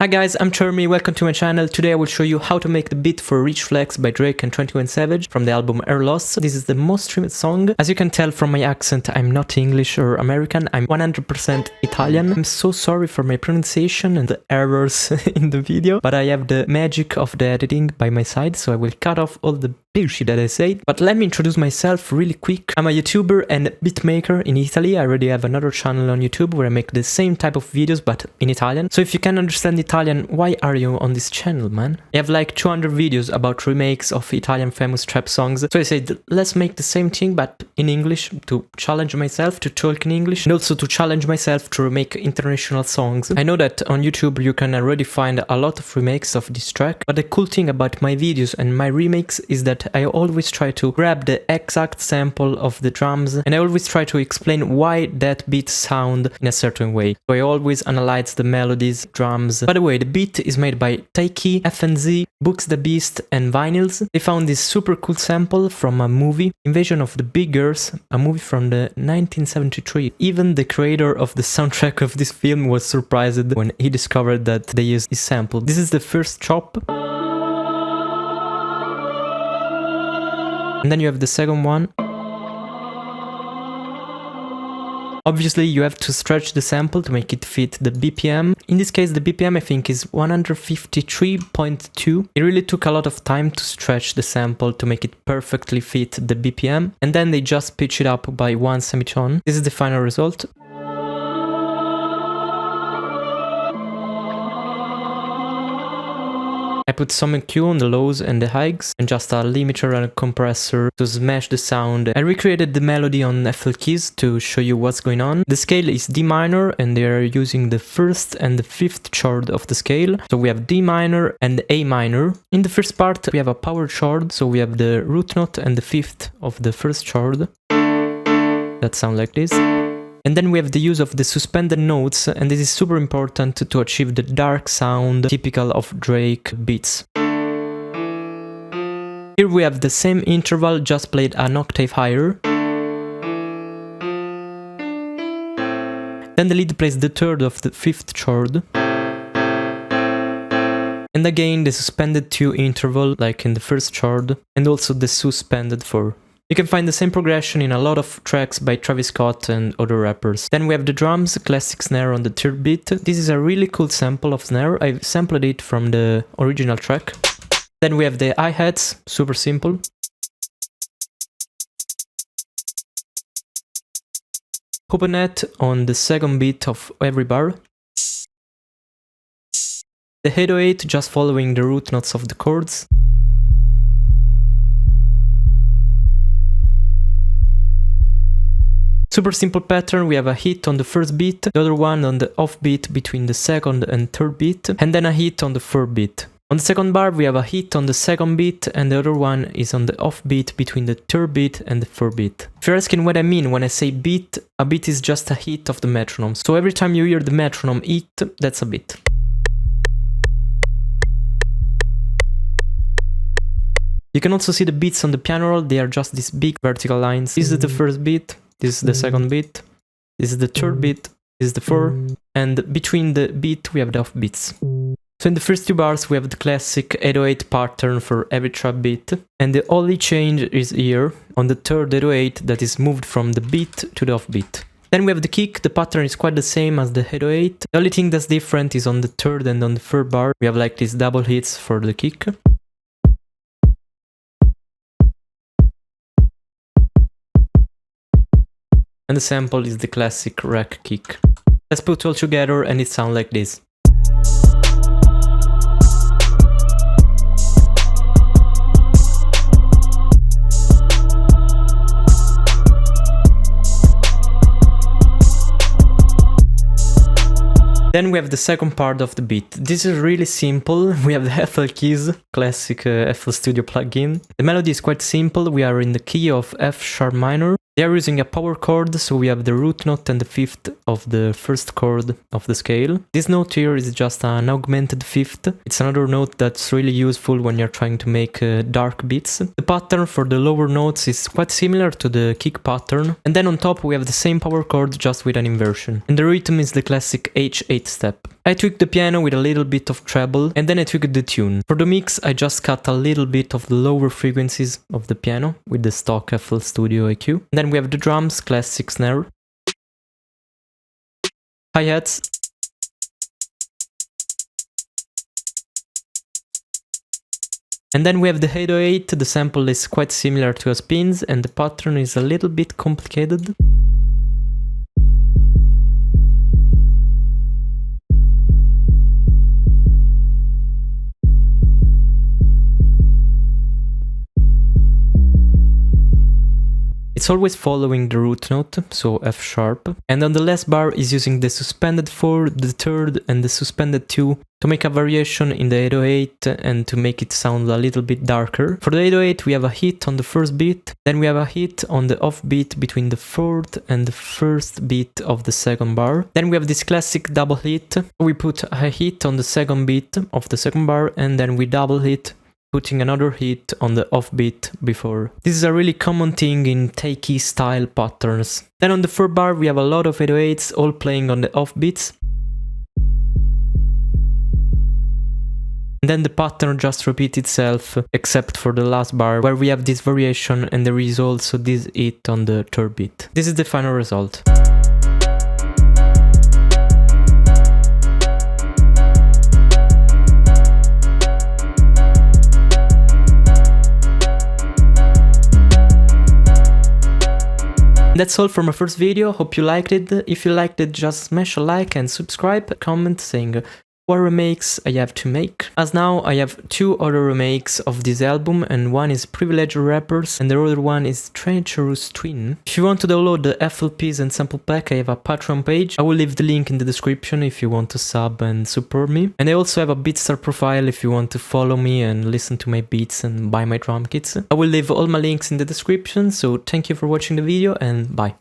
Hi guys, I'm Chermy, welcome to my channel. Today I will show you how to make the beat for Rich Flex by Drake and 21 Savage from the album Air Loss. This is the most streamed song. As you can tell from my accent, I'm not English or American, I'm 100% Italian. I'm so sorry for my pronunciation and the errors in the video, but I have the magic of the editing by my side, so I will cut off all the bullshit that I said. But let me introduce myself really quick. I'm a YouTuber and beatmaker in Italy. I already have another channel on YouTube where I make the same type of videos but in Italian. So if you can understand Italian, why are you on this channel, man? I have like 200 videos about remakes of Italian famous trap songs. So I said, let's make the same thing but in English to challenge myself to talk in English and also to challenge myself to remake international songs. I know that on YouTube you can already find a lot of remakes of this track, but the cool thing about my videos and my remakes is that I always try to grab the exact sample of the drums and I always try to explain why that beat sound in a certain way. So I always analyze the melodies, drums. By the way, the beat is made by Taiki, FNZ, Books the Beast and Vinyls. They found this super cool sample from a movie, Invasion of the Big Girls, a movie from the 1973. Even the creator of the soundtrack of this film was surprised when he discovered that they used this sample. This is the first chop. And then you have the second one. Obviously you have to stretch the sample to make it fit the BPM. In this case the BPM I think is 153.2. It really took a lot of time to stretch the sample to make it perfectly fit the BPM. And then they just pitch it up by one semitone. This is the final result. I put some EQ on the lows and the highs and just a limiter and a compressor to smash the sound. I recreated the melody on FL Keys to show you what's going on. The scale is D minor and they are using the first and the fifth chord of the scale. So we have D minor and A minor. In the first part we have a power chord, so we have the root note and the fifth of the first chord. That sound like this. And then we have the use of the suspended notes, and this is super important to achieve the dark sound typical of Drake beats. Here we have the same interval, just played an octave higher. Then the lead plays the third of the fifth chord. And again the suspended 2 interval, like in the first chord, and also the suspended 4. You can find the same progression in a lot of tracks by Travis Scott and other rappers. Then we have the drums, classic snare on the third beat. This is a really cool sample of snare. I've sampled it from the original track. Then we have the hi-hats, super simple. Hoopanet on the second beat of every bar. The 808 just following the root notes of the chords. Super simple pattern, we have a hit on the first beat, the other one on the off beat between the second and third beat, and then a hit on the third beat. On the second bar we have a hit on the second beat and the other one is on the off beat between the third beat and the fourth beat. If you're asking what I mean when I say beat, a beat is just a hit of the metronome. So every time you hear the metronome hit, that's a beat. You can also see the beats on the piano roll, they are just these big vertical lines. This is the first beat. This is the second beat, this is the third beat, this is the fourth, and between the beat we have the off beats. So in the first 2 bars we have the classic 808 pattern for every trap beat, and the only change is here, on the third 808 that is moved from the beat to the off beat. Then we have the kick, the pattern is quite the same as the 808, the only thing that's different is on the third and on the third bar, we have like these double hits for the kick. And the sample is the classic rack kick. Let's put it all together and it sounds like this. Then we have the second part of the beat. This is really simple. We have the FL Keys, classic FL Studio plugin. The melody is quite simple. We are in the key of F sharp minor. They are using a power chord, so we have the root note and the fifth of the first chord of the scale. This note here is just an augmented fifth. It's another note that's really useful when you're trying to make dark beats. The pattern for the lower notes is quite similar to the kick pattern. And then on top we have the same power chord just with an inversion. And the rhythm is the classic H8 step. I tweaked the piano with a little bit of treble, and then I tweaked the tune. For the mix, I just cut a little bit of the lower frequencies of the piano with the stock FL Studio EQ. And then we have the drums, classic snare, hi-hats, and then we have the 808. The sample is quite similar to a spins, and the pattern is a little bit complicated. It's always following the root note, so F sharp. And on the last bar is using the suspended 4, the 3rd and the suspended 2 to make a variation in the 808 and to make it sound a little bit darker. For the 808 we have a hit on the first beat, then we have a hit on the off beat between the 4th and the 1st beat of the second bar. Then we have this classic double hit. We put a hit on the second beat of the second bar and then we double hit, putting another hit on the offbeat before. This is a really common thing in takey style patterns. Then on the third bar we have a lot of 808s all playing on the offbeats. And then the pattern just repeats itself, except for the last bar where we have this variation and there is also this hit on the third beat. This is the final result. That's all for my first video, hope you liked it. If you liked it, just smash a like and subscribe, comment saying what remakes I have to make. As now I have 2 other remakes of this album, and one is Privileged Rappers and the other one is Treacherous Twin. If you want to download the FLPs and sample pack, I have a Patreon page. I will leave the link in the description if you want to sub and support me. And I also have a Beatstar profile if you want to follow me and listen to my beats and buy my drum kits. I will leave all my links in the description, so thank you for watching the video and bye.